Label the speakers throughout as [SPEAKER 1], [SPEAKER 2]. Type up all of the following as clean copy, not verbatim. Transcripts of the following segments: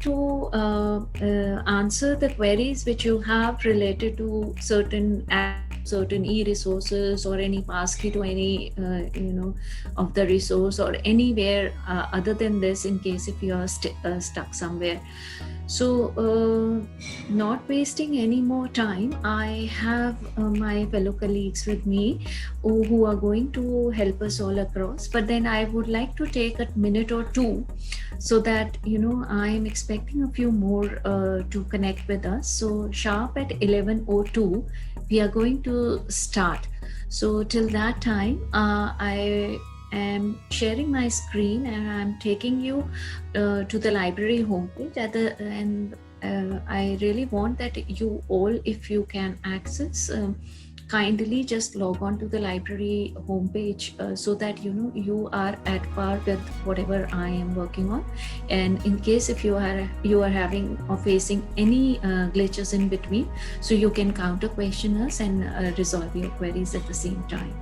[SPEAKER 1] to answer the queries which you have related to certain certain e-resources or any passkey to any of the resource or anywhere other than this, in case if you are stuck somewhere. So not wasting any more time, I have my fellow colleagues with me who are going to help us all across. But then I would like to take a minute or two, so that I'm expecting a few more to connect with us. So sharp at 11:02 we are going to start. So till that time I am sharing my screen and I'm taking you to the library homepage and I really want that you all, if you can access, kindly just log on to the library homepage so that you are at par with whatever I am working on. And in case if you are having or facing any glitches in between, so you can counter question us and resolve your queries at the same time.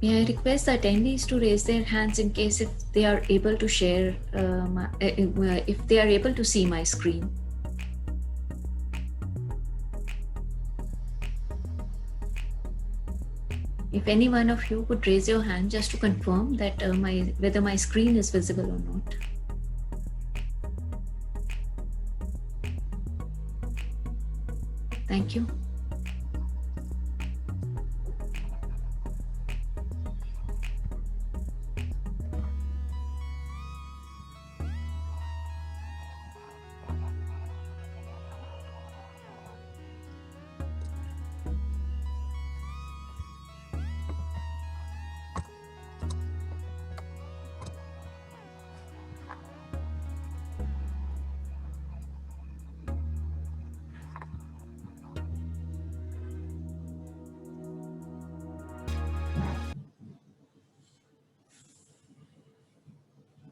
[SPEAKER 1] May I request the attendees to raise their hands in case if they are able to share, if they are able to see my screen. If any one of you could raise your hand just to confirm that whether my screen is visible or not. Thank you.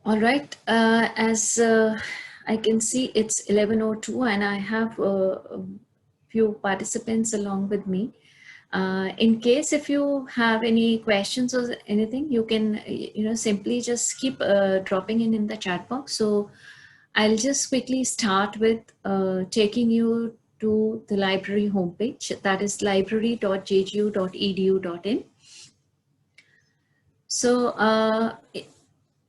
[SPEAKER 1] All right, as I can see it's 11:02 and I have a few participants along with me. In case if you have any questions or anything, you can simply just keep dropping in the chat box. So I'll just quickly start with taking you to the library homepage, that is library.jgu.edu.in. So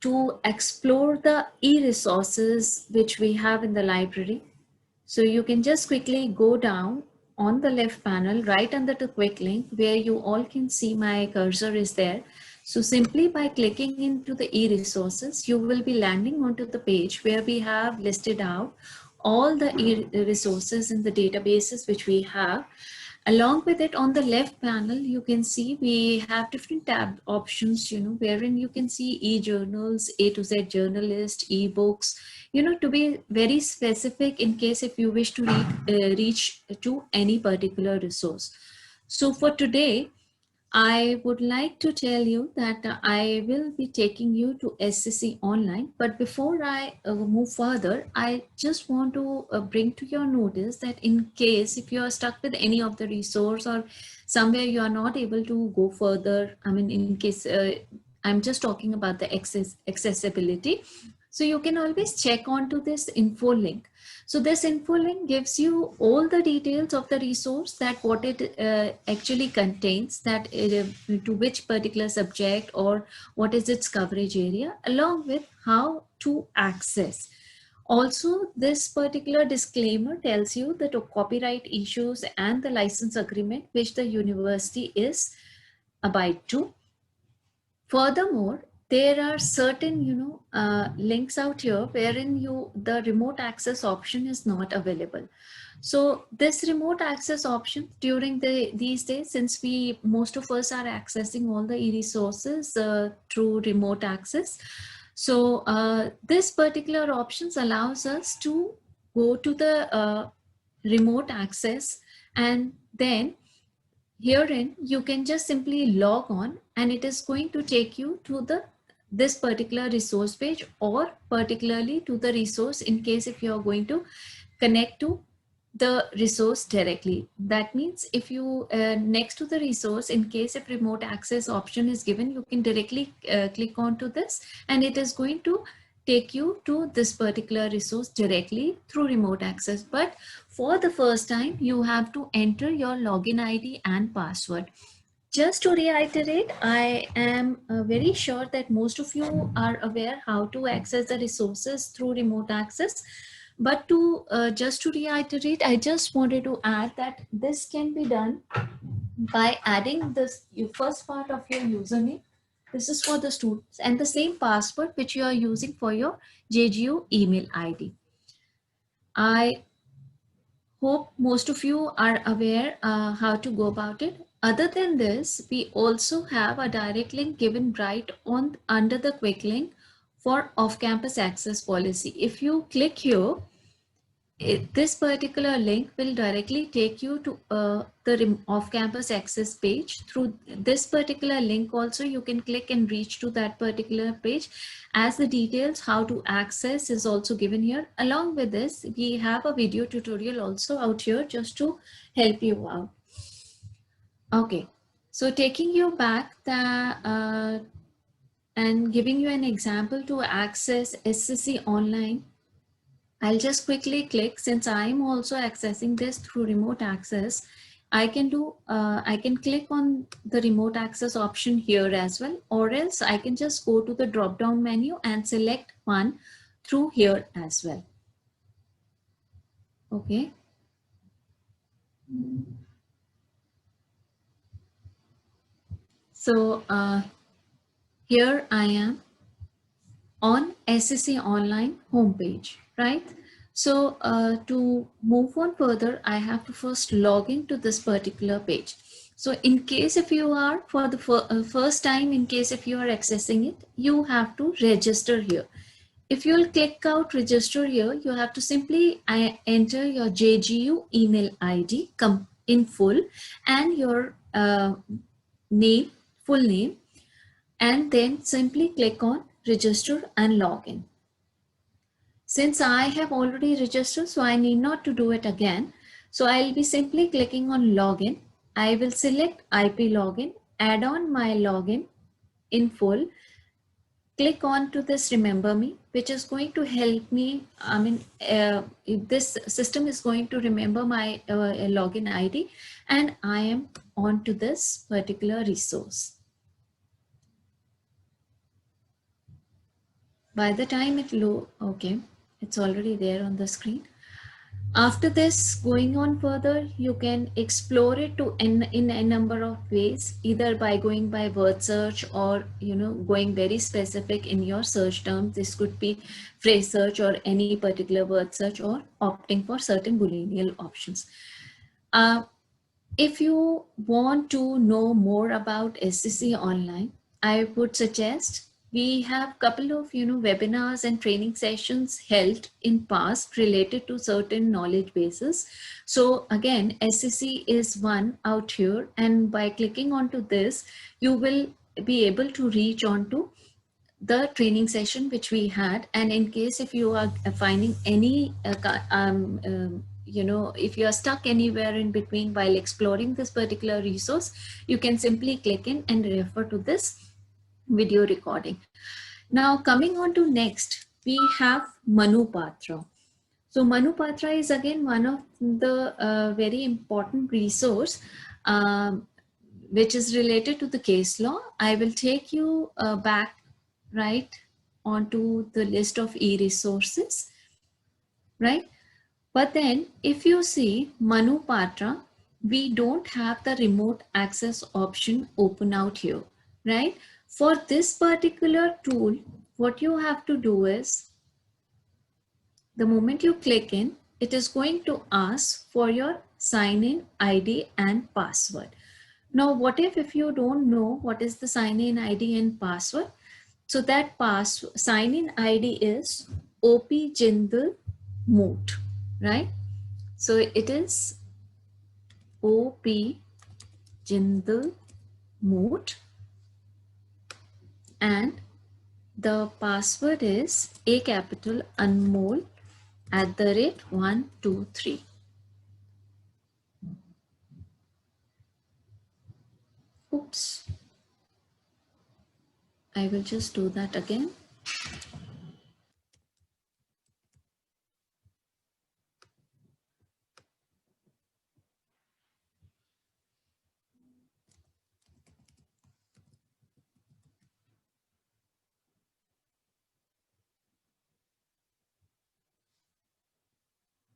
[SPEAKER 1] to explore the e-resources which we have in the library, so you can just quickly go down on the left panel right under the quick link where you all can see my cursor is there. So simply by clicking into the e-resources, you will be landing onto the page where we have listed out all the e-resources in the databases which we have. Along with it, on the left panel, you can see we have different tab options, wherein you can see e-journals, A to Z journalist, e-books, to be very specific in case if you wish to reach to any particular resource. So for today, I would like to tell you that I will be taking you to SCC Online. But before I move further, I just want to bring to your notice that in case if you are stuck with any of the resource or somewhere you are not able to go further, I mean, in case I'm just talking about the accessibility. So you can always check onto this info link. So this info link gives you all the details of the resource, that what it actually contains, that to which particular subject or what is its coverage area, along with how to access. Also, this particular disclaimer tells you that copyright issues and the license agreement which the university is abide to. Furthermore, there are certain links out here wherein the remote access option is not available. So this remote access option during these days, since most of us are accessing all the e-resources through remote access, so this particular options allows us to go to the remote access, and then herein you can just simply log on and it is going to take you to this particular resource page, or particularly to the resource in case if you are going to connect to the resource directly. That means if you next to the resource, in case if remote access option is given, you can directly click onto this and it is going to take you to this particular resource directly through remote access. But for the first time, you have to enter your login ID and password. Just to reiterate, I am very sure that most of you are aware how to access the resources through remote access. But to just to reiterate, I just wanted to add that this can be done by adding this first part of your username. This is for the students, and the same password which you are using for your JGU email ID. I hope most of you are aware how to go about it. Other than this, we also have a direct link given right on under the quick link for off-campus access policy. If you click here, this particular link will directly take you to the off-campus access page. Through this particular link also, you can click and reach to that particular page, as the details how to access is also given here. Along with this, we have a video tutorial also out here just to help you out. Okay, so taking you back and giving you an example to access SCC online, I'll just quickly click, since I'm also accessing this through remote access. I can click on the remote access option here as well, or else I can just go to the drop down menu and select one through here as well. Okay. So here I am on SCC online homepage, right? So to move on further, I have to first log into this particular page. So in case if you are for the first time, in case if you are accessing it, you have to register here. If you'll click out register here, you have to simply enter your JGU email ID in full and your name, full name, and then simply click on register and login. Since I have already registered, so I need not to do it again. So I'll be simply clicking on login. I will select IP login, add on my login in full, click on to this remember me, which is going to help me. I mean, this system is going to remember my login ID, and I am on to this particular resource. By the time it okay, it's already there on the screen. After this, going on further, you can explore it in a number of ways, either by going by word search or going very specific in your search terms. This could be phrase search or any particular word search, or opting for certain Boolean options. If you want to know more about SCC online, I would suggest we have couple of webinars and training sessions held in past related to certain knowledge bases. So again, SCC is one out here, and by clicking onto this, you will be able to reach onto the training session which we had. And in case if you are finding any if you are stuck anywhere in between while exploring this particular resource, you can simply click in and refer to this video recording. Now coming on to next, we have Manupatra. So Manupatra is again one of the very important resource which is related to the case law. I will take you back right onto the list of e-resources, right? But then if you see Manupatra, we don't have the remote access option open out here, right? For this particular tool, what you have to do is, the moment you click in, it is going to ask for your sign-in ID and password. Now, what if you don't know what is the sign-in ID and password? So that sign-in ID is OP Jindal Moot, right? So it is OP Jindal Moot, and the password is A capital Anmol @ 123. notes. I will just do that again.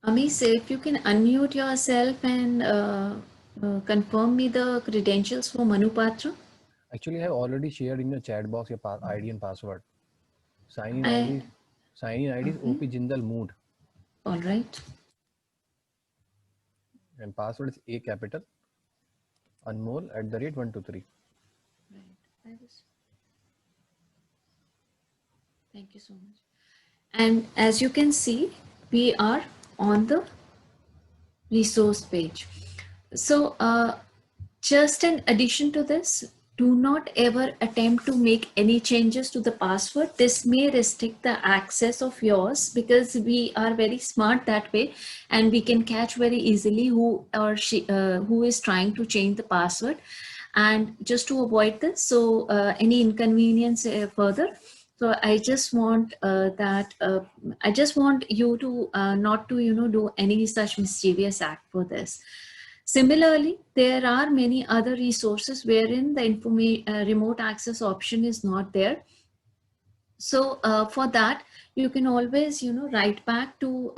[SPEAKER 1] Amis, if you can unmute yourself and confirm me the credentials for Manu Patra.
[SPEAKER 2] Actually, I have already shared in the chat box your ID and password. Sign in
[SPEAKER 1] I,
[SPEAKER 2] ID is OP Jindal Mood
[SPEAKER 1] all right.
[SPEAKER 2] and password is A capital Anmol @123.
[SPEAKER 1] Right. Thank you so much. And as you can see, we are on the resource page. So just in addition to this, do not ever attempt to make any changes to the password. This may restrict the access of yours because we are very smart that way, and we can catch very easily who is trying to change the password. And just to avoid this, so any inconvenience further, so I just want I just want you to not to do any such mischievous act for this. Similarly, there are many other resources wherein the remote access option is not there. So for that, you can always write back to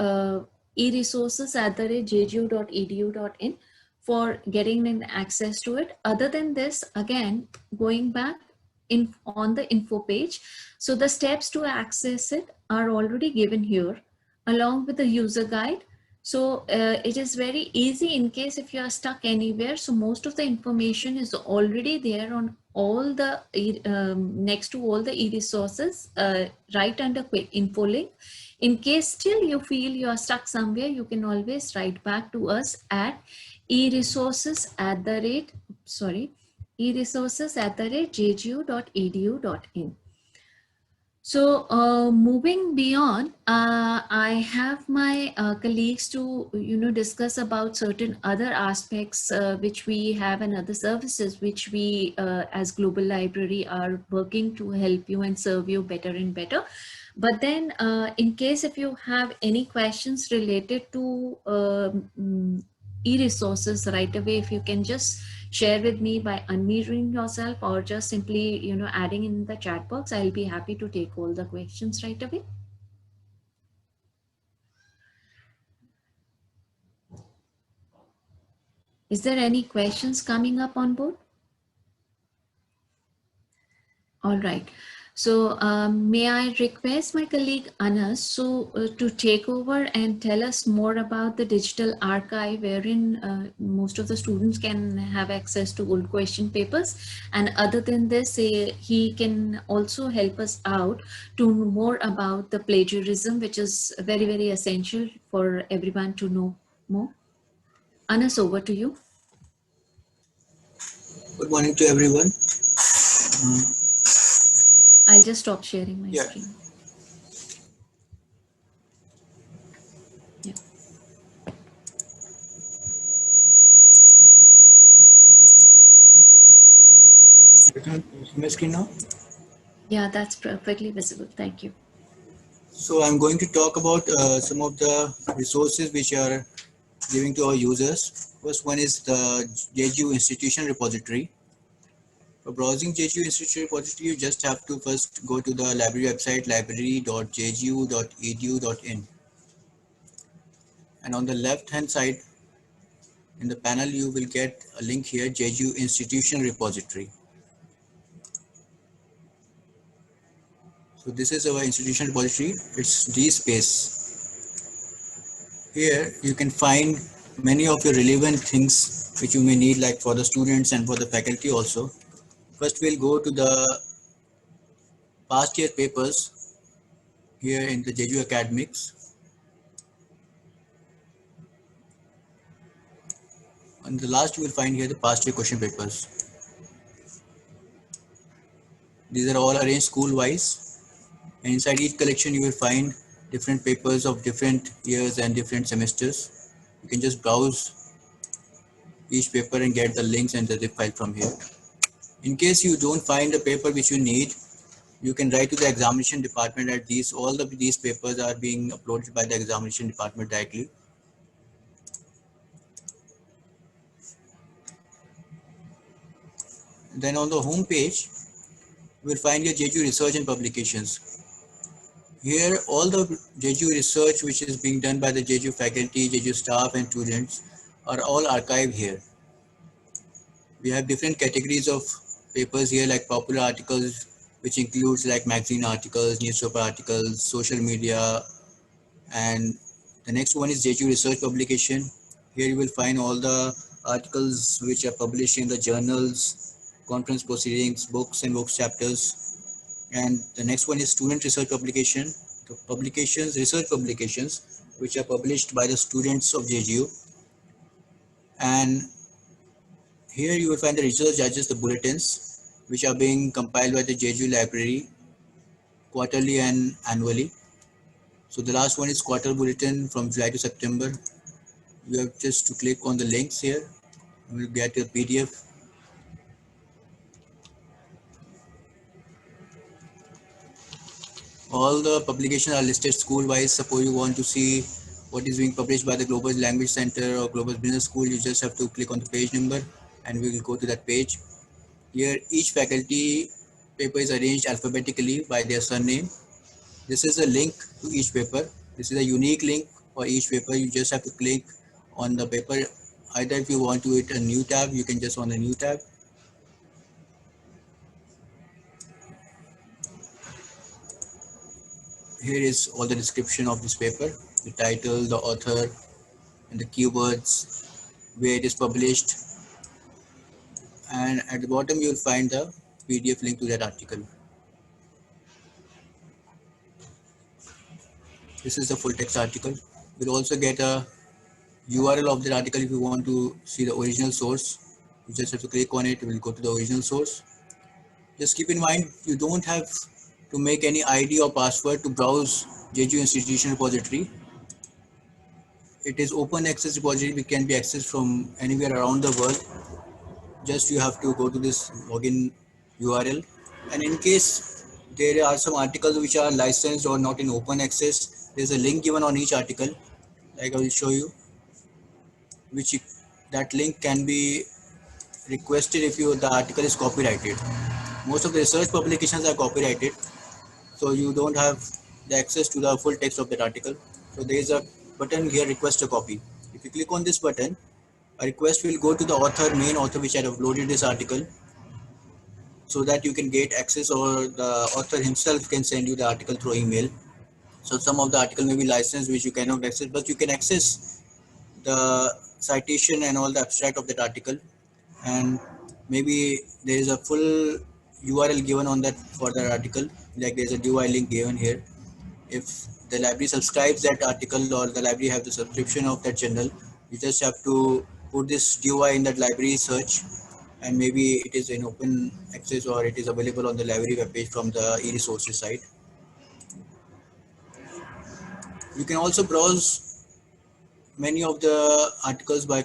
[SPEAKER 1] eresources@jgu.edu.in for getting an access to it. Other than this, again, going back on the info page, so the steps to access it are already given here along with the user guide. So it is very easy in case if you are stuck anywhere. So most of the information is already there on all the next to all the e-resources right under quick info link. In case still you feel you are stuck somewhere, you can always write back to us at eresources@jgu.edu.in. So moving beyond, I have my colleagues to discuss about certain other aspects which we have and other services which we as Global Library are working to help you and serve you better and better. But then in case if you have any questions related to e-resources right away, if you can just share with me by unmuting yourself or just simply adding in the chat box, I'll be happy to take all the questions right away. Is there any questions coming up on board? All right. So may I request my colleague Anas to take over and tell us more about the digital archive wherein most of the students can have access to old question papers. And other than this, he can also help us out to know more about the plagiarism, which is very, very essential for everyone to know more. Anas, over to you.
[SPEAKER 3] Good morning to everyone.
[SPEAKER 1] I'll just stop sharing my screen. Yeah.
[SPEAKER 3] You can see my screen now?
[SPEAKER 1] Yeah, that's perfectly visible. Thank you.
[SPEAKER 3] So I'm going to talk about some of the resources which are giving to our users. First one is the JGU Institution Repository. For browsing JGU Institution Repository, you just have to first go to the library website library.jgu.edu.in. And on the left hand side in the panel, you will get a link here, JGU Institution Repository. So this is our institution repository. It's DSpace. Here you can find many of your relevant things which you may need, like for the students and for the faculty also. First we'll go to the past year papers here in the JGU Academics. On the last you will find here the past year question papers. These are all arranged school wise, and inside each collection you will find different papers of different years and different semesters. You can just browse each paper and get the links and the zip file from here. In case you don't find the paper which you need, you can write to the examination department that all of these papers are being uploaded by the examination department directly. Then on the home page, you will find your JEJU research and publications. Here, all the JEJU research which is being done by the JEJU faculty, JEJU staff and students are all archived here. We have different categories of papers here, like popular articles, which includes like magazine articles, newspaper articles, social media, and the next one is JEJU research publication. Here you will find all the articles which are published in the journals, conference proceedings, books and books chapters. And the next one is student research publication, the publications, research publications, which are published by the students of JGU. And here you will find the research judges, the bulletins, which are being compiled by the JGU library quarterly and annually. So the last one is quarter bulletin from July to September. You have just to click on the links here. You will get a PDF. All the publications are listed school-wise. Suppose you want to see what is being published by the Global Language Center or Global Business School, you just have to click on the page number and we will go to that page. Here, each faculty paper is arranged alphabetically by their surname. This is a link to each paper. This is a unique link for each paper. You just have to click on the paper. Either if you want to hit a new tab, you can just on the new tab. Here is all the description of this paper, the title, the author, and the keywords, where it is published. And at the bottom, you'll find the PDF link to that article. This is the full text article. You'll also get a URL of the article if you want to see the original source. You just have to click on it, it will go to the original source. Just keep in mind, you don't have to make any ID or password to browse JGU institution repository. It is open access repository, which can be accessed from anywhere around the world. Just you have to go to this login URL. And in case there are some articles which are licensed or not in open access, there's a link given on each article, like I will show you, which that link can be requested if the article is copyrighted. Most of the research publications are copyrighted, so you don't have the access to the full text of that article. So there is a button here, request a copy. If you click on this button, a request will go to the author, main author which had uploaded this article, so that you can get access, or the author himself can send you the article through email. So some of the article may be licensed which you cannot access, but you can access the citation and all the abstract of that article, and maybe there is a full URL given on that for that article, like there's a DOI link given here. If the library subscribes that article or the library have the subscription of that journal, you just have to put this DOI in that library search, and maybe it is in open access or it is available on the library webpage from the e-resources site. You can also browse many of the articles by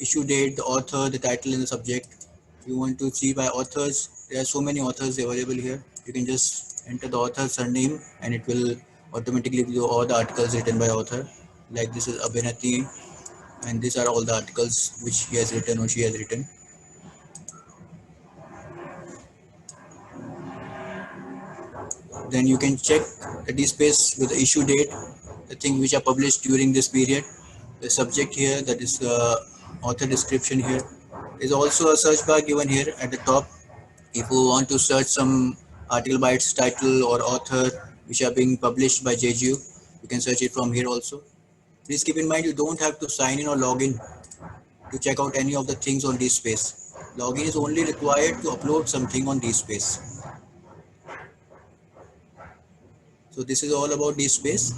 [SPEAKER 3] issue date, the author, the title and the subject. If you want to see by authors, there are so many authors available here. You can just enter the author's surname and it will automatically give you all the articles written by author. Like this is Abhinati, and these are all the articles which he has written or she has written. Then you can check the DSpace with the issue date, the things which are published during this period, the subject here, that is the author description here. There's also a search bar given here at the top. If you want to search some article by its title or author which are being published by JGU, you can search it from here also. Please keep in mind, you don't have to sign in or log in to check out any of the things on DSpace. Login is only required to upload something on DSpace. So this is all about DSpace.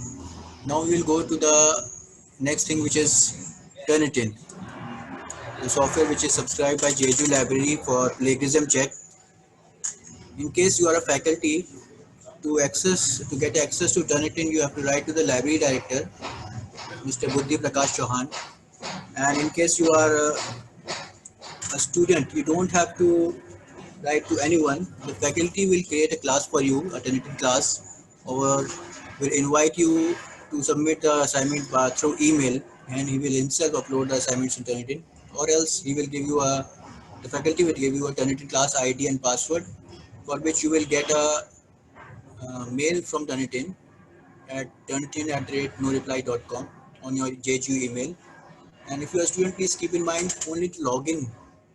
[SPEAKER 3] Now we will go to the next thing, which is Turnitin, the software which is subscribed by JGU Library for plagiarism check. In case you are a faculty, to get access to Turnitin, you have to write to the library director, Mr. Buddhi Prakash Chauhan. And in case you are a student, you don't have to write to anyone, the faculty will create a class for you, a Turnitin class, or will invite you to submit the assignment through email, and he will himself upload the assignments in Turnitin, or else he will give you the faculty will give you a Turnitin class ID and password, for which you will get a mail from Turnitin at turnitin@noreply.com on your JGU email. And if you are a student, please keep in mind only to log in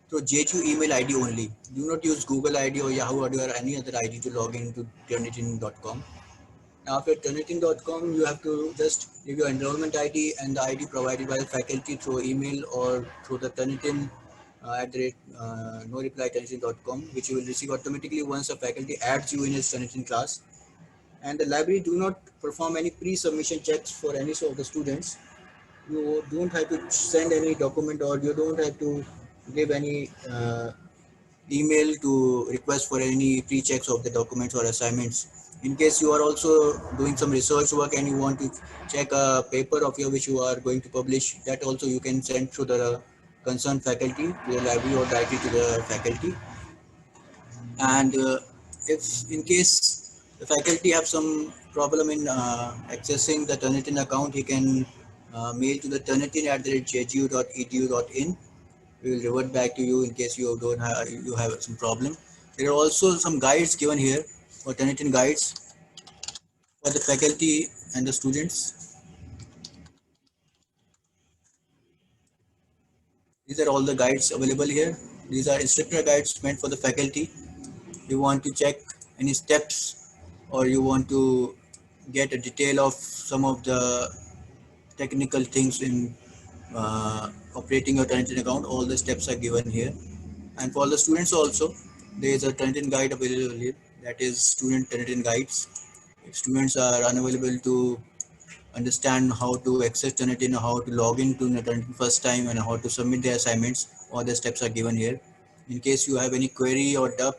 [SPEAKER 3] through JGU email ID only. Do not use Google ID or Yahoo ID or any other ID to log in to turnitin.com. Now, after turnitin.com, you have to just give your enrollment ID and the ID provided by the faculty through email or through the Turnitin no reply turnitin.com, which you will receive automatically once the faculty adds you in his Turnitin class. And the library do not perform any pre-submission checks for any of the students. You don't have to send any document, or you don't have to give any email to request for any pre-checks of the documents or assignments. In case you are also doing some research work and you want to check a paper of yours which you are going to publish, that also you can send through the concerned faculty to the library or directly to the faculty. And if in case the faculty have some problem in accessing the Turnitin account, he can mail to the turnitin@jgu.edu.in. We will revert back to you in case you have some problem. There are also some guides given here for Turnitin guides for the faculty and the students. These are all the guides available here. These are instructor guides meant for the faculty. You want to check any steps, or you want to get a detail of some of the technical things in operating your Turnitin account, all the steps are given here. And for the students also, there is a Turnitin guide available here, that is student Turnitin guides. If students are unavailable to understand how to access Turnitin, how to log into Turnitin first time, and how to submit their assignments, all the steps are given here. In case you have any query or doubt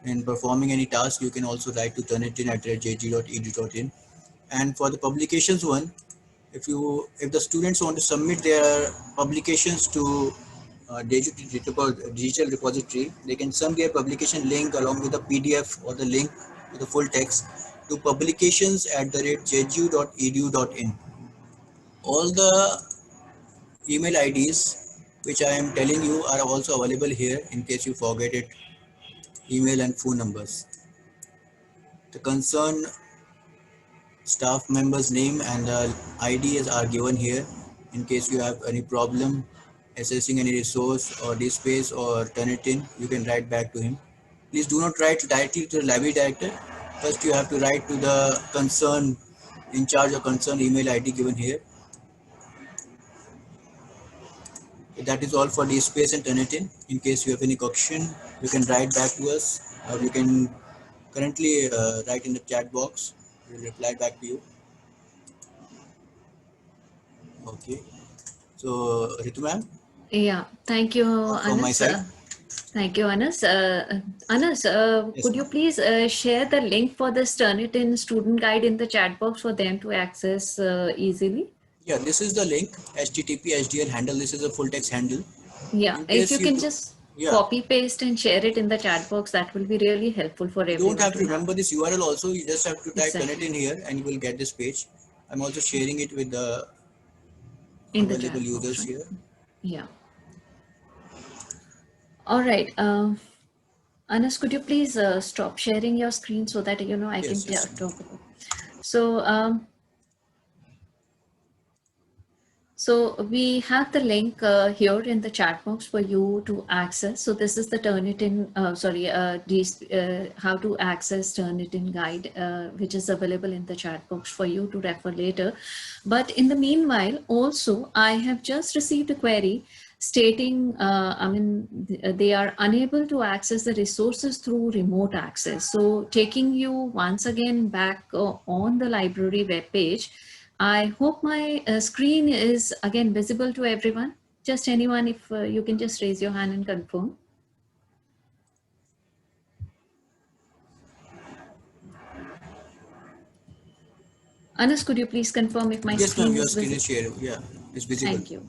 [SPEAKER 3] in performing any task, you can also write to turnitin@jg.edu.in. And for the publications one, if the students want to submit their publications to digital repository, they can send their publication link along with the PDF or the link to the full text to publications@jgu.edu.in. All the email IDs which I am telling you are also available here in case you forget it, email and phone numbers. The concerned staff member's name and the IDs are given here in case you have any problem accessing any resource or DSpace or Turnitin. You can write back to him. Please do not write directly to the library director. First you have to write to the concerned in charge or concerned email ID given here. That is all for DSpace and Turnitin. In case you have any question, you can write back to us, or you can currently write in the chat box. We will reply back to you. Okay. So, Ritu ma'am?
[SPEAKER 1] Yeah, thank you,
[SPEAKER 3] From my
[SPEAKER 1] Anas.
[SPEAKER 3] side.
[SPEAKER 1] Thank you, Anas. Anas,
[SPEAKER 3] Yes,
[SPEAKER 1] could you
[SPEAKER 3] ma'am.
[SPEAKER 1] please share the link for the Turnitin student guide in the chat box for them to access easily?
[SPEAKER 3] Yeah, this is the link, HTTP HDL handle. This is a full text handle.
[SPEAKER 1] Yeah,
[SPEAKER 3] In
[SPEAKER 1] if
[SPEAKER 3] case
[SPEAKER 1] you
[SPEAKER 3] you
[SPEAKER 1] can
[SPEAKER 3] do,
[SPEAKER 1] just
[SPEAKER 3] yeah,
[SPEAKER 1] copy paste and share it in the chat box, that will be really helpful for
[SPEAKER 3] you don't
[SPEAKER 1] everyone
[SPEAKER 3] have
[SPEAKER 1] to
[SPEAKER 3] to
[SPEAKER 1] have.
[SPEAKER 3] remember this URL also. You just have to type
[SPEAKER 1] Exactly.
[SPEAKER 3] Turnitin here and you will get this page. I'm also sharing it with the
[SPEAKER 1] In the
[SPEAKER 3] available
[SPEAKER 1] chat box,
[SPEAKER 3] users
[SPEAKER 1] right?
[SPEAKER 3] here.
[SPEAKER 1] Yeah. All right. Anas, could you please stop sharing your screen so that I can
[SPEAKER 3] Yes, yes.
[SPEAKER 1] talk about. So, so we have the link here in the chat box for you to access. So this is the Turnitin, how to access Turnitin guide, which is available in the chat box for you to refer later. But in the meanwhile, also, I have just received a query stating, they are unable to access the resources through remote access. So taking you once again back on the library webpage, I hope my screen is again visible to everyone. Just anyone, if you can just raise your hand and confirm. Anas, could you please confirm if my
[SPEAKER 3] Yes, ma'am,
[SPEAKER 1] screen
[SPEAKER 3] your
[SPEAKER 1] is
[SPEAKER 3] screen
[SPEAKER 1] visible?
[SPEAKER 3] is shared. Yeah, it's visible.
[SPEAKER 1] Thank you.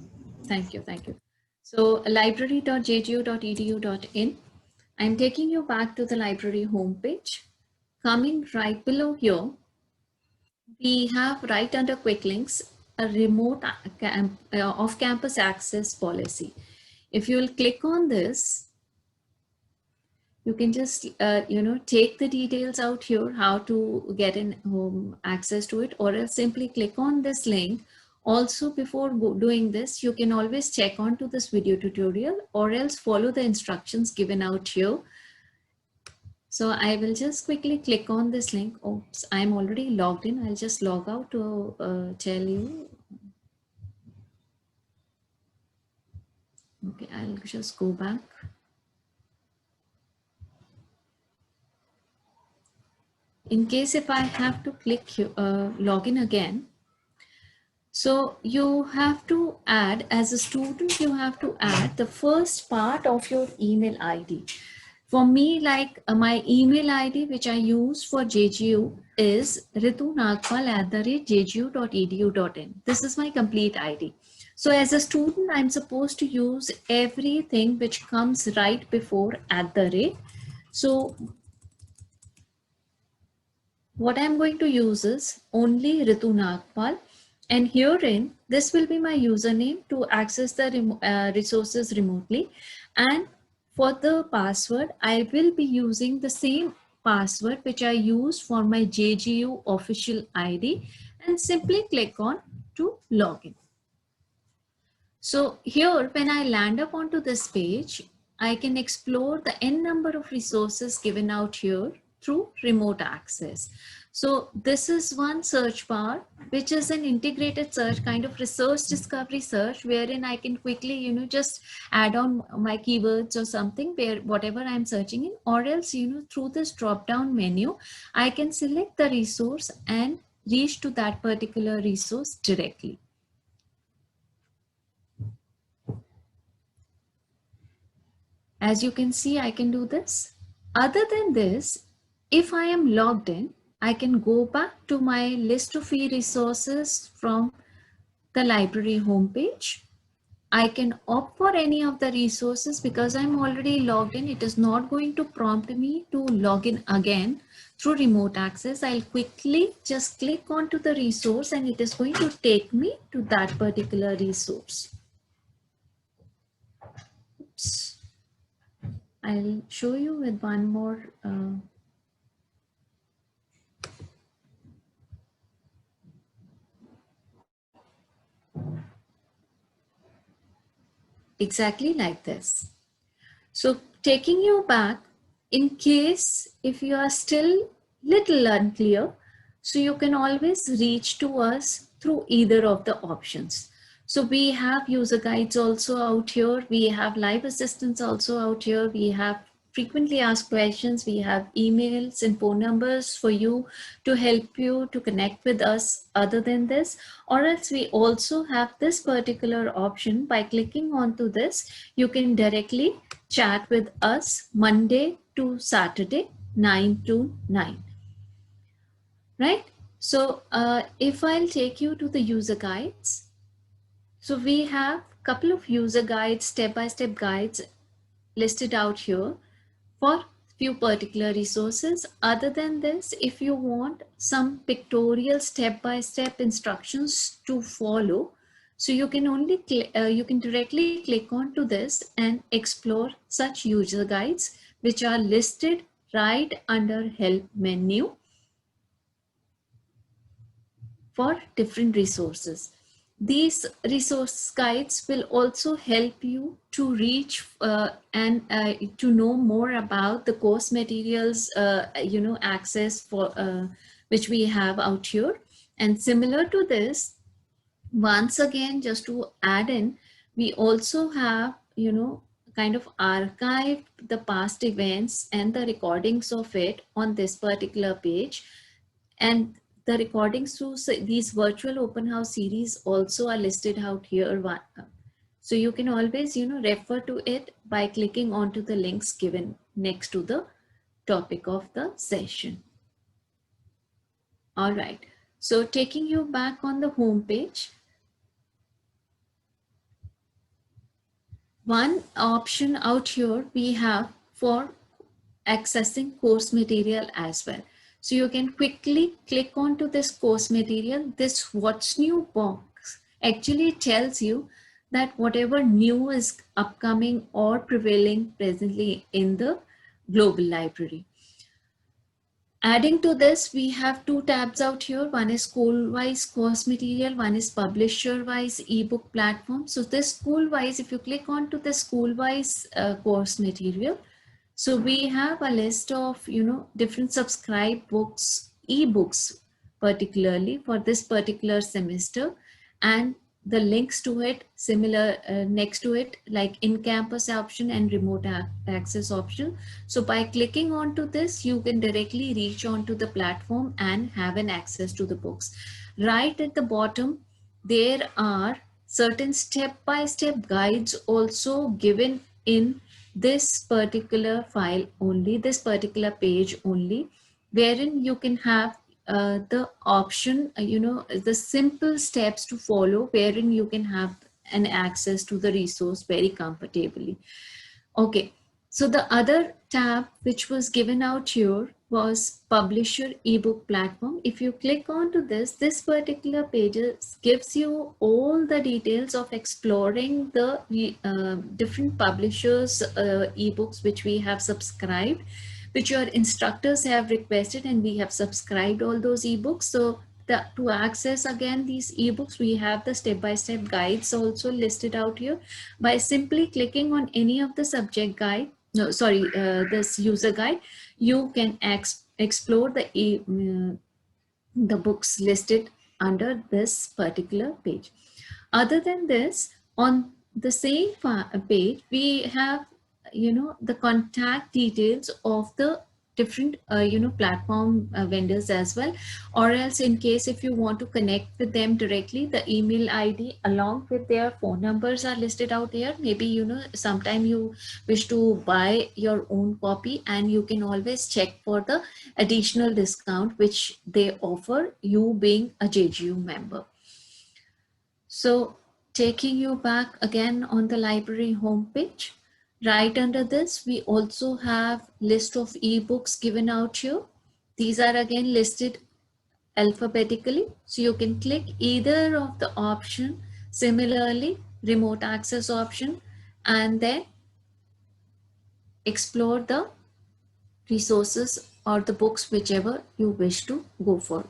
[SPEAKER 1] Thank you. Thank you. So library.jgu.edu.in. I'm taking you back to the library homepage. Coming right below here, we have right under quick links a remote off-campus access policy. If you'll click on this, you can just take the details out here how to get in access to it, or else simply click on this link. Also, before doing this, you can always check on to this video tutorial, or else follow the instructions given out here. So I will just quickly click on this link. Oops, I'm already logged in. I'll just log out to tell you. Okay, I'll just go back. In case if I have to click login again, so you have to add, as a student, you have to add the first part of your email ID. For me, like my email ID, which I use for JGU is ritunagpal@jgu.edu.in. This is my complete ID. So as a student, I'm supposed to use everything which comes right before @. So what I'm going to use is only Ritu Nagpal, and herein this will be my username to access the resources remotely, and for the password I will be using the same password which I use for my JGU official ID, and simply click on to login. So here when I land up onto this page, I can explore the n number of resources given out here through remote access. So this is one search bar, which is an integrated search, kind of research discovery search, wherein I can quickly, just add on my keywords or something where whatever I'm searching in, or else, through this drop down menu, I can select the resource and reach to that particular resource directly. As you can see, I can do this. Other than this, if I am logged in, I can go back to my list of free resources from the library homepage. I can opt for any of the resources because I'm already logged in. It is not going to prompt me to log in again through remote access. I'll quickly just click onto the resource and it is going to take me to that particular resource. Oops. I'll show you with one more. Exactly like this. So taking you back, in case if you are still little unclear, so you can always reach to us through either of the options. So we have user guides also out here. We have live assistants also out here. We have frequently asked questions. We have emails and phone numbers for you to help you to connect with us other than this. Or else we also have this particular option. By clicking onto this, you can directly chat with us Monday to Saturday, 9 to 9. Right? So if I'll take you to the user guides, so we have a couple of user guides, step-by-step guides listed out here for few particular resources. Other than this, if you want some pictorial step-by-step instructions to follow, so you can only you can directly click onto this and explore such user guides which are listed right under help menu for different resources. These resource guides will also help you to reach and to know more about the course materials, access for which we have out here. And similar to this, once again, just to add in, we also have, kind of archived the past events and the recordings of it on this particular page. And the recordings through these virtual open house series also are listed out here. So you can always, refer to it by clicking onto the links given next to the topic of the session. All right. So taking you back on the home page, one option out here we have for accessing course material as well. So you can quickly click onto this course material. This what's new box actually tells you that whatever new is upcoming or prevailing presently in the global library. Adding to this, we have two tabs out here. One is school-wise course material, one is publisher-wise ebook platform. So this school-wise, if you click on to the school-wise course material, so we have a list of, different subscribed books, ebooks, particularly for this particular semester, and the links to it similar next to it, like in-campus option and remote access option. So by clicking onto this, you can directly reach onto the platform and have an access to the books. Right at the bottom, there are certain step-by-step guides also given in this particular file only, this particular page only, wherein you can have the option, the simple steps to follow, wherein you can have an access to the resource very comfortably. Okay, so the other tab which was given out here was publisher ebook platform. If you click onto this particular page gives you all the details of exploring the different publishers ebooks which we have subscribed, which your instructors have requested, and we have subscribed all those ebooks. So to access again these ebooks, we have the step-by-step guides also listed out here. By simply clicking on any of the subject guide, no, sorry, this user guide, you can explore the books listed under this particular page. Other than this, on the same page, we have, the contact details of the different, platform vendors as well. Or else, in case if you want to connect with them directly, the email ID along with their phone numbers are listed out here. Maybe, sometime you wish to buy your own copy, and you can always check for the additional discount which they offer, you being a JGU member. So taking you back again on the library homepage, right under this, we also have list of ebooks given out here. These are again listed alphabetically. So you can click either of the option, similarly remote access option, and then explore the resources or the books whichever you wish to go for.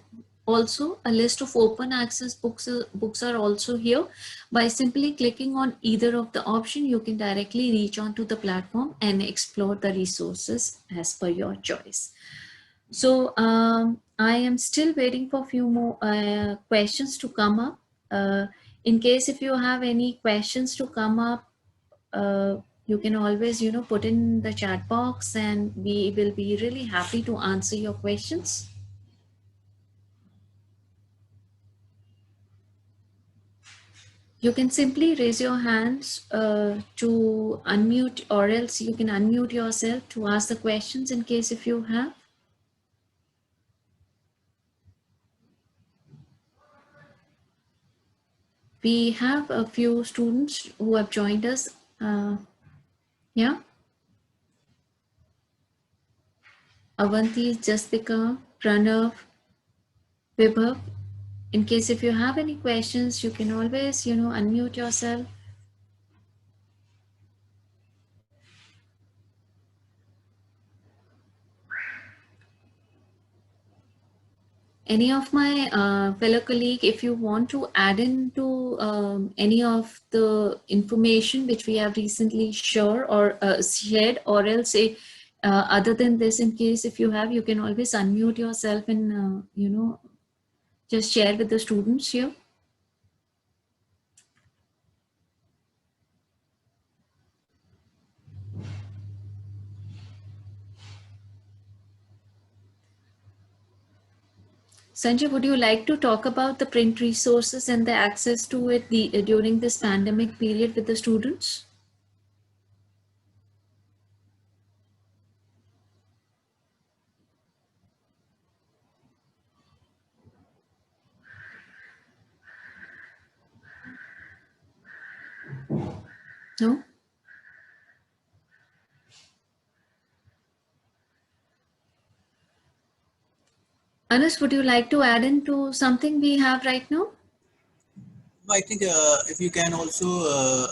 [SPEAKER 1] Also, a list of open access books are also here. By simply clicking on either of the option, you can directly reach onto the platform and explore the resources as per your choice. So I am still waiting for a few more questions to come up. In case if you have any questions to come up, you can always, put in the chat box, and we will be really happy to answer your questions. You can simply raise your hands to unmute, or else you can unmute yourself to ask the questions in case if you have. We have a few students who have joined us. Yeah. Avanti, Jastika, Pranav, Vibhav. In case if you have any questions, you can always, unmute yourself. Any of my fellow colleague, if you want to add into any of the information which we have recently shared, or else other than this, in case if you have, you can always unmute yourself and, just share with the students here. Sanjay, would you like to talk about the print resources and the access to it during this pandemic period with the students? No? Anas, would you like to add into something we have right now?
[SPEAKER 3] I think if you can also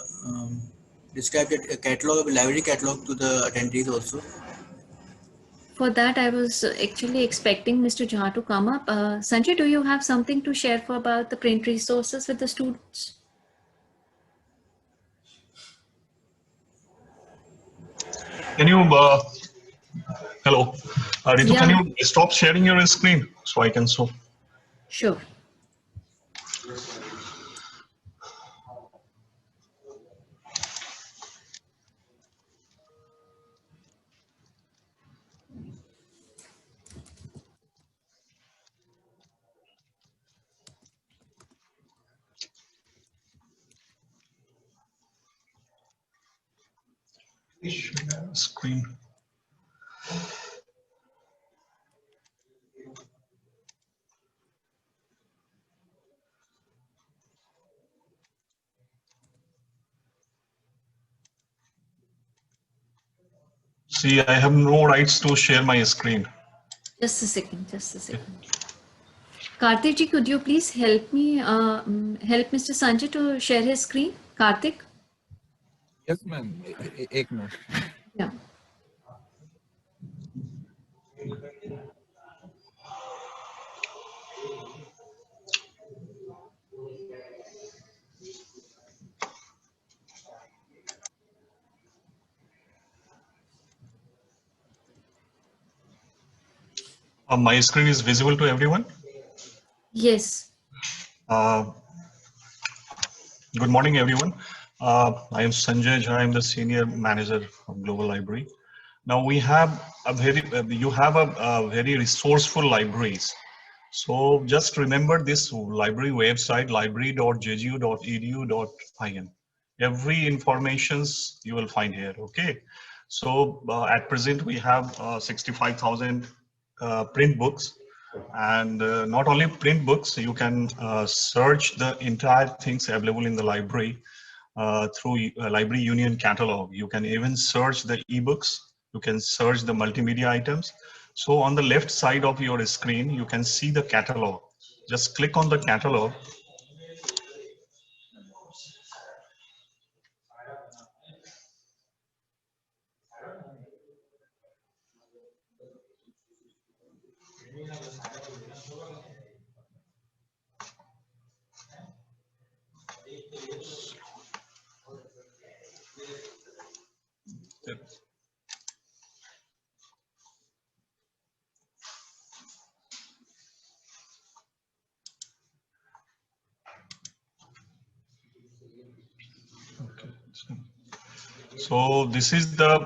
[SPEAKER 3] describe the catalog, library catalog to the attendees also.
[SPEAKER 1] For that, I was actually expecting Mr. Jha to come up. Sanjay, do you have something to share for about the print resources with the students?
[SPEAKER 4] Can you, hello, Ritu, can
[SPEAKER 1] Yeah,
[SPEAKER 4] you stop sharing your screen so I can show?
[SPEAKER 1] sure.
[SPEAKER 4] Share screen. See, I have no rights to share my screen.
[SPEAKER 1] Just a second, just a second. Karthik ji, could you please help me, help Mr. Sanjay to share his screen? Karthik?
[SPEAKER 2] Yes, ma'am. एक minute.
[SPEAKER 1] Yeah.
[SPEAKER 4] My screen is visible to everyone.
[SPEAKER 1] Yes.
[SPEAKER 4] Uh, Good morning, everyone. I am Sanjay Jha. I'm the senior manager of Global Library. Now we have you have a very resourceful libraries. So just remember this library website, library.jgu.edu.in. Every informations you will find here, okay? So at present we have 65,000 print books, and not only print books, you can search the entire things available in the library through Library Union catalog. You can even search the ebooks, you can search the multimedia items. So on the left side of your screen, you can see the catalog. Just click on the catalog. So this is the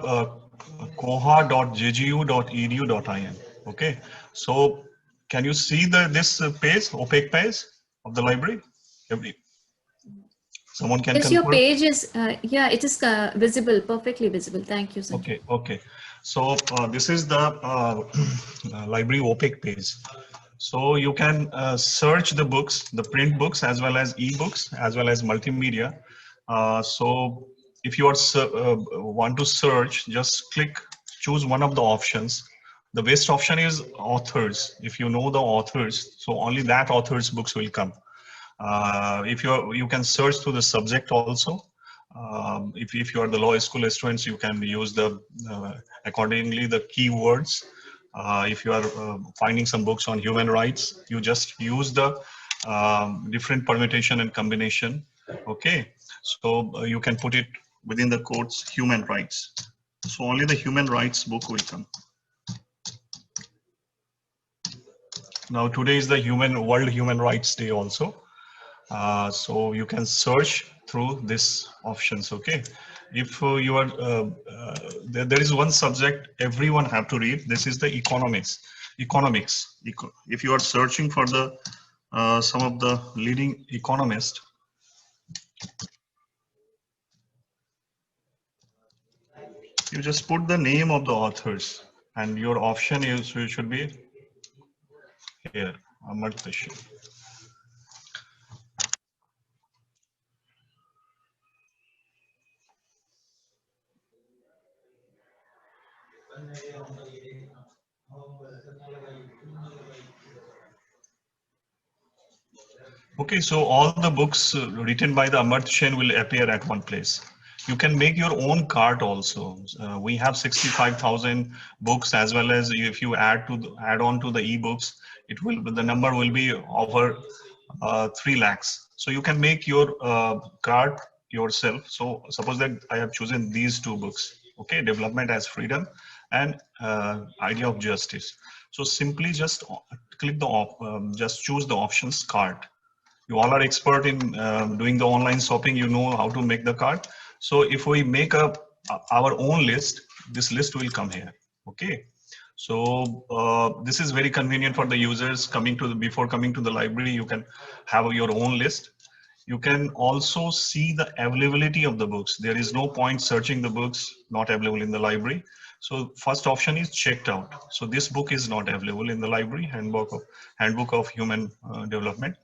[SPEAKER 4] koha.jgu.edu.in. Okay. So can you see this page, opaque page of the library? Someone can
[SPEAKER 1] Yes, your
[SPEAKER 4] confirm?
[SPEAKER 1] page is, yeah, it is visible, perfectly visible. Thank you, Sanjay.
[SPEAKER 4] Okay, okay. So this is the library opaque page. So you can search the books, the print books, as well as e-books, as well as multimedia. So if you are want to search, just click, choose one of the options. The best option is authors. If you know the authors, so only that author's books will come. If you can search through the subject also. If you are the law school students, you can use the accordingly the keywords. If you are finding some books on human rights, you just use the different permutation and combination. Okay, so you can put it within the quotes human rights. So only the human rights book will come. Now today is the World Human Rights Day also. So you can search through this options. Okay, if you are there is one subject everyone have to read. This is the economics. If you are searching for the some of the leading economists, you just put the name of the authors, and your option is you should be here, Amartya Sen. Okay, so all the books written by the Amartya Sen will appear at one place. You can make your own cart also. We have 65,000 books, as well as if you add on to the ebooks, the number will be over 3 lakhs. So you can make your cart yourself. So suppose that I have chosen these two books. Okay, Development as Freedom and Idea of Justice. So simply just click just choose the options cart. You all are expert in doing the online shopping. You know how to make the cart. So if we make our own list, this list will come here. Okay. So this is very convenient for the users before coming to the library. You can have your own list. You can also see the availability of the books. There is no point searching the books not available in the library. So first option is checked out. So this book is not available in the library, Handbook of Human Development.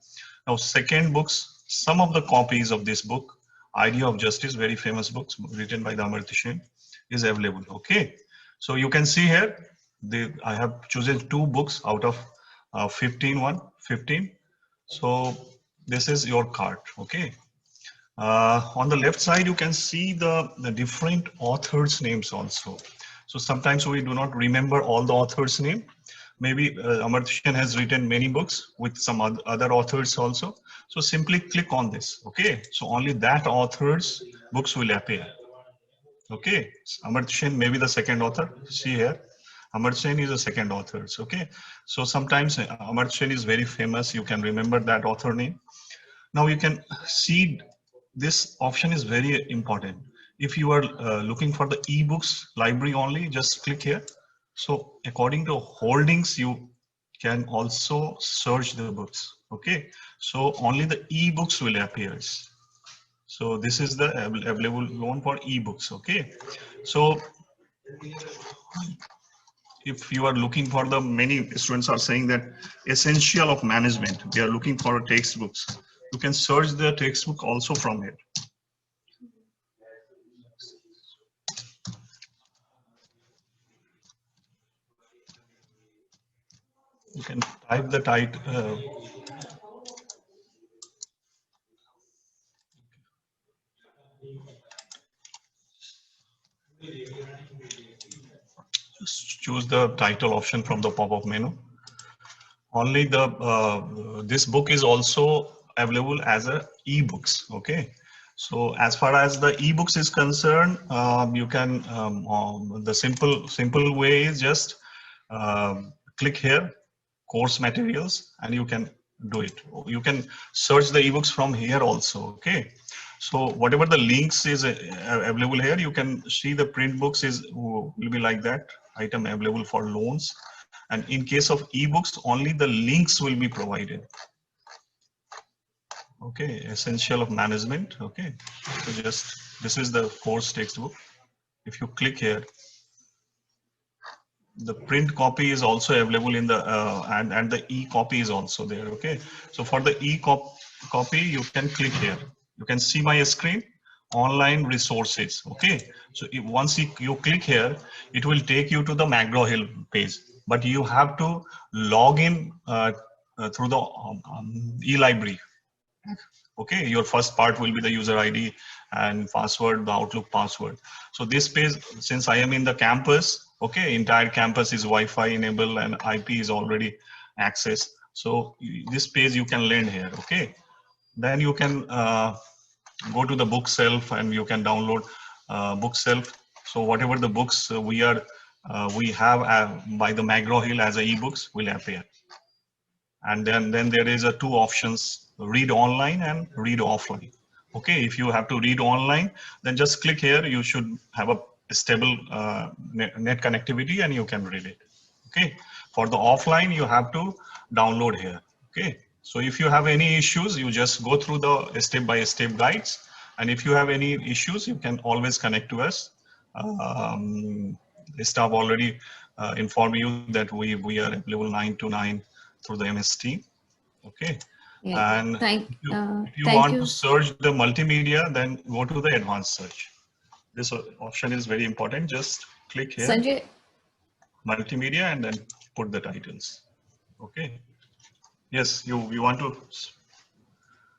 [SPEAKER 4] Now, second books, some of the copies of this book, Idea of Justice, very famous books written by the Amartya Sen, is available. Okay. So you can see here, I have chosen 2 books out of 15. So this is your cart. Okay. On the left side, you can see the different authors' names also. So sometimes we do not remember all the authors' name. Maybe Amartya Sen has written many books with some other authors also. So simply click on this. Okay. So only that author's books will appear. Okay. Amartya Sen may be the second author. See here. Amartya Sen is the second author. Okay. So sometimes Amartya Sen is very famous. You can remember that author name. Now you can see this option is very important. If you are looking for the ebooks library only, just click here. So according to holdings, you can also search the books. Okay. So only the ebooks will appear. So this is the available one for ebooks. Okay. So if you are looking for many students are saying that essential of management, they are looking for textbooks. You can search the textbook also from here. You can type the title. Just choose the title option from the pop-up menu. Only this book is also available as a ebooks. Okay. So as far as the ebooks is concerned, you can the simple way is just click here, course materials, and you can do it. You can search the ebooks from here also. Okay. So whatever the links is available here, you can see the print books will be like that item available for loans. And in case of ebooks, only the links will be provided. Okay, essential of management. Okay, so this is the course textbook. If you click here, the print copy is also available in the and the e-copy is also there. Okay, so for the copy, you can click here. You can see my screen, online resources. Okay, so once you click here, it will take you to the McGraw-Hill page, but you have to log in through the e-library. Okay, your first part will be the user ID and password, the Outlook password. So this page, since I am in the campus, okay, entire campus is Wi-Fi enabled and IP is already accessed. So this page you can land here. Okay, then you can go to the book shelf and you can download book shelf. So whatever the books we have by the McGraw-Hill as a ebooks will appear. And then there is a 2 options, read online and read offline. Okay, if you have to read online, then just click here. You should have a stable net connectivity and you can read it. Okay, for the offline, you have to download here. Okay, so if you have any issues, you just go through the step-by-step guides. And if you have any issues, you can always connect to us. The staff already informed you that we are available 9 to 9 through the MS Team. Okay.
[SPEAKER 1] Yeah.
[SPEAKER 4] And
[SPEAKER 1] Thank
[SPEAKER 4] if you
[SPEAKER 1] thank
[SPEAKER 4] want
[SPEAKER 1] you.
[SPEAKER 4] to search the multimedia, then go to the advanced search. This option is very important. Just click here,
[SPEAKER 1] Sanjay,
[SPEAKER 4] multimedia, and then put the titles. Okay. Yes, you want to.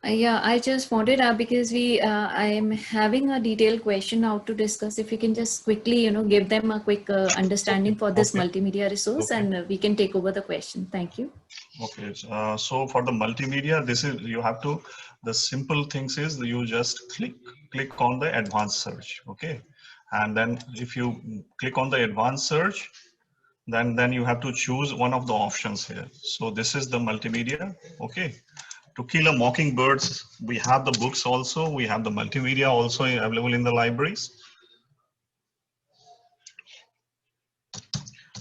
[SPEAKER 1] Yeah, I just wanted because I am having a detailed question now to discuss. If you can just quickly, give them a quick
[SPEAKER 4] Okay,
[SPEAKER 1] understanding for this
[SPEAKER 4] okay,
[SPEAKER 1] multimedia resource,
[SPEAKER 4] okay,
[SPEAKER 1] and we can take over the question. Thank you.
[SPEAKER 4] okay. So for the multimedia, this is you have to. The simple things is you just click on the advanced search. Okay, and then if you click on the advanced search, then you have to choose one of the options here. So this is the multimedia. Okay, To Kill a Mockingbirds, we have the books also, we have the multimedia also available in the libraries.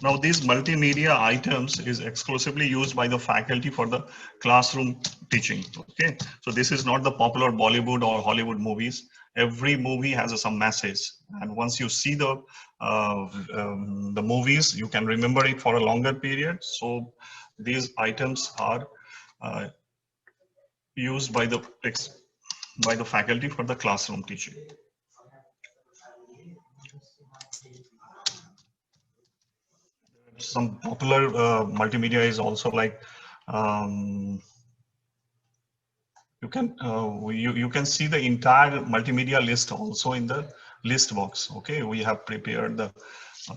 [SPEAKER 4] Now these multimedia items is exclusively used by the faculty for the classroom teaching. Okay, so this is not the popular Bollywood or Hollywood movies. Every movie has some message, and once you see the movies, you can remember it for a longer period. So these items are uh, used by the faculty for the classroom teaching. Some popular multimedia is also like um, you can see the entire multimedia list also in the list box. Okay, we have prepared the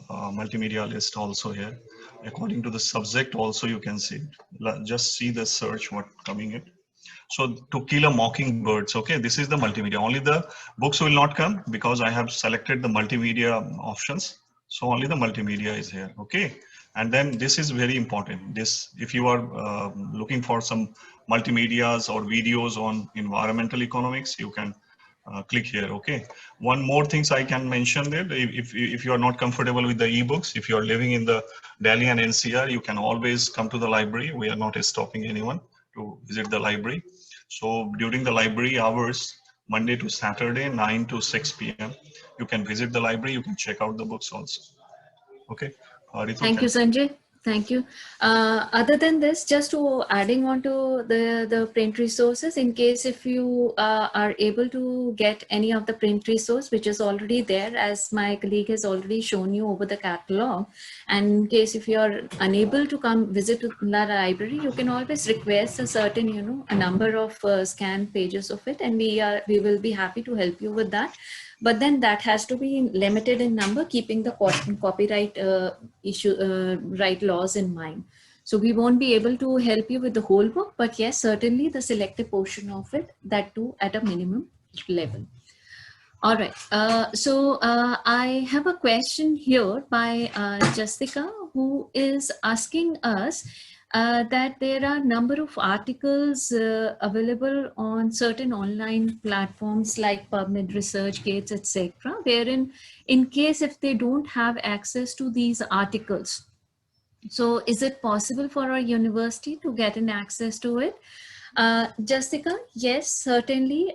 [SPEAKER 4] multimedia list also here according to the subject. Also you can see it. Just see the search what coming in. So To Kill a Mockingbirds, okay, this is the multimedia. Only the books will not come because I have selected the multimedia options. So only the multimedia is here, okay. And then this is very important. This, if you are looking for some multimedias or videos on environmental economics, you can click here, okay. One more things I can mention that if you are not comfortable with the ebooks, if you are living in the Delhi and NCR, you can always come to the library. We are not stopping anyone to visit the library. So during the library hours, Monday to Saturday, 9 to 6 p.m., you can visit the library, you can check out the books also. Okay, Ritu
[SPEAKER 1] Thank you,
[SPEAKER 4] can.
[SPEAKER 1] Sanjay. Thank you. Other than this, just to adding on to the print resources, in case if you are able to get any of the print resource, which is already there, as my colleague has already shown you over the catalog, and in case if you are unable to come visit to the library, you can always request a certain, a number of scanned pages of it, and we will be happy to help you with that. But then that has to be limited in number, keeping the copyright right laws in mind. So we won't be able to help you with the whole book, but yes, certainly the selected portion of it, that too at a minimum level. All right. I have a question here by Jessica, who is asking us that there are a number of articles available on certain online platforms like PubMed, ResearchGates, etc., wherein in case if they don't have access to these articles, so is it possible for our university to get an access to it? Jessica, yes, certainly.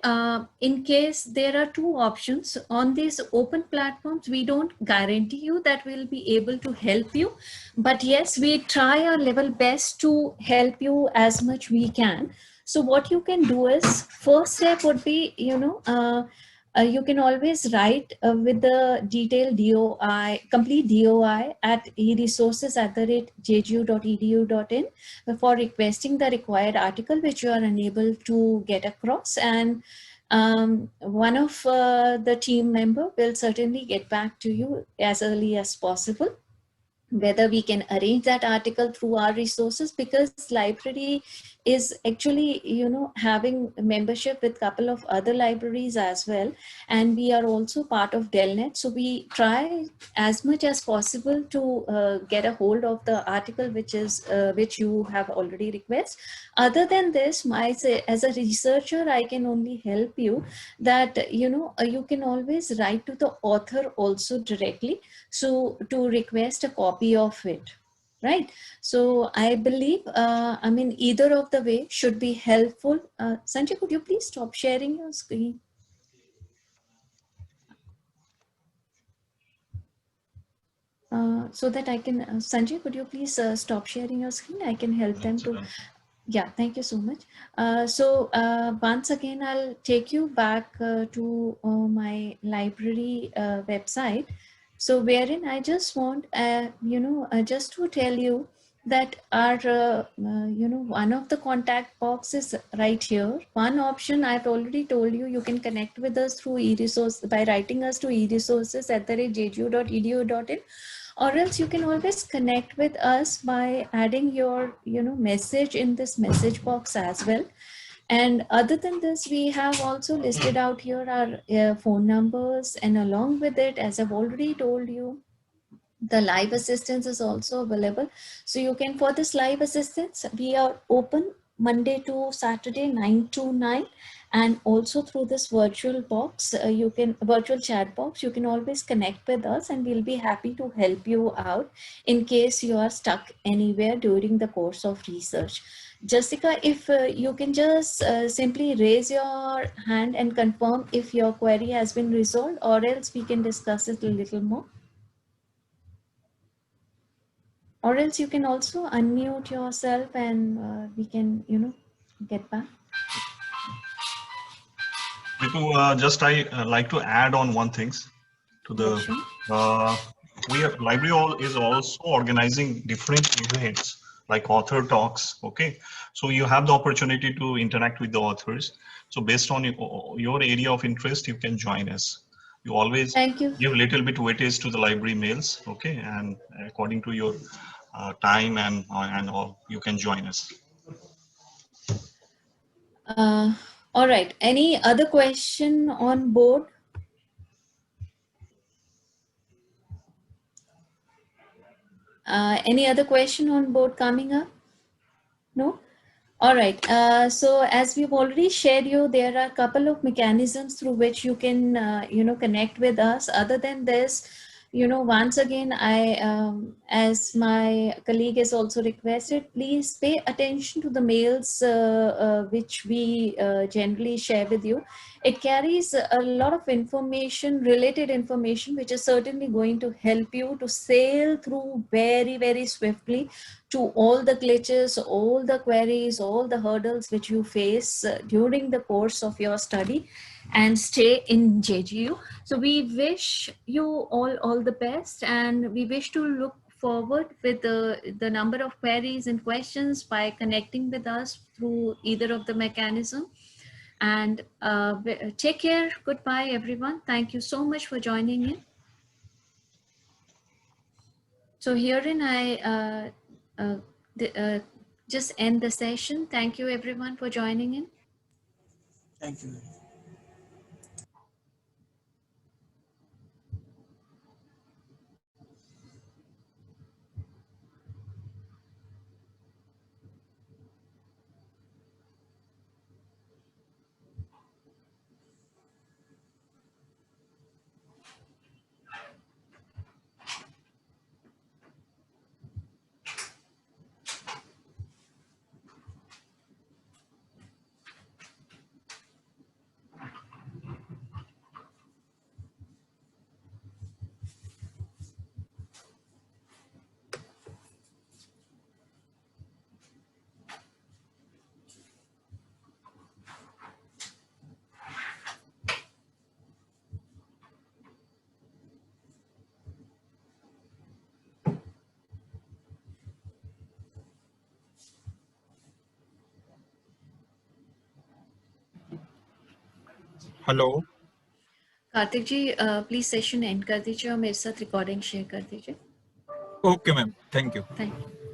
[SPEAKER 1] In case there are two options on these open platforms, we don't guarantee you that we'll be able to help you. But yes, we try our level best to help you as much we can. So what you can do is, first step would be, you can always write with the detailed DOI, complete DOI at eresources@jgu.edu.in for requesting the required article which you are unable to get across. And one of the team member will certainly get back to you as early as possible whether we can arrange that article through our resources, because library is actually having membership with couple of other libraries as well, and we are also part of Delnet, so we try as much as possible to get a hold of the article which you have already requested. Other than this, as a researcher, I can only help you that you can always write to the author also directly, so to request a copy of it, right? So I believe I mean either of the way should be helpful. Sanjay, could you please stop sharing your screen? So that I can, Sanjay, could you please stop sharing your screen? I can help them to. Yeah, thank you so much. Once again, I'll take you back to my library website. So wherein I just want, just to tell you that our, one of the contact box is right here. One option I've already told you, you can connect with us through eResource by writing us to eresources@jgu.edu.in, or else you can always connect with us by adding your, message in this message box as well. And other than this, we have also listed out here our phone numbers, and along with it, as I've already told you, the live assistance is also available. So you can, for this live assistance, we are open Monday to Saturday 9 to 9, and also through this virtual box, virtual chat box, you can always connect with us, and we'll be happy to help you out in case you are stuck anywhere during the course of research. Jessica, if you can just simply raise your hand and confirm if your query has been resolved, or else we can discuss it a little more. Or else you can also unmute yourself, and we can, get back.
[SPEAKER 4] Ritu, I like to add on one things to the. Library is also organizing different events like author talks. Okay, so you have the opportunity to interact with the authors. So based on your area of interest, you can join us. You always give a little bit weightage to the library mails. Okay, and according to your time and all, you can join us.
[SPEAKER 1] All right. Any other question on board? Any other question on board coming up? No? All right. So as we've already shared you, there are a couple of mechanisms through which you can, connect with us. Other than this, once again, as my colleague has also requested, please pay attention to the mails which we generally share with you. It carries a lot of information, related information, which is certainly going to help you to sail through very, very swiftly to all the glitches, all the queries, all the hurdles which you face during the course of your study, and stay in JGU. So we wish you all the best, and we wish to look forward with the number of queries and questions by connecting with us through either of the mechanism. And take care. Goodbye, everyone. Thank you so much for joining in. So herein I just end the session. Thank you, everyone, for joining in.
[SPEAKER 3] Thank you.
[SPEAKER 5] Hello
[SPEAKER 1] Karthik ji please session end कर दीजिए और मेरे साथ recording share कर दीजिए.
[SPEAKER 5] Okay ma'am, thank you.
[SPEAKER 1] Thank you.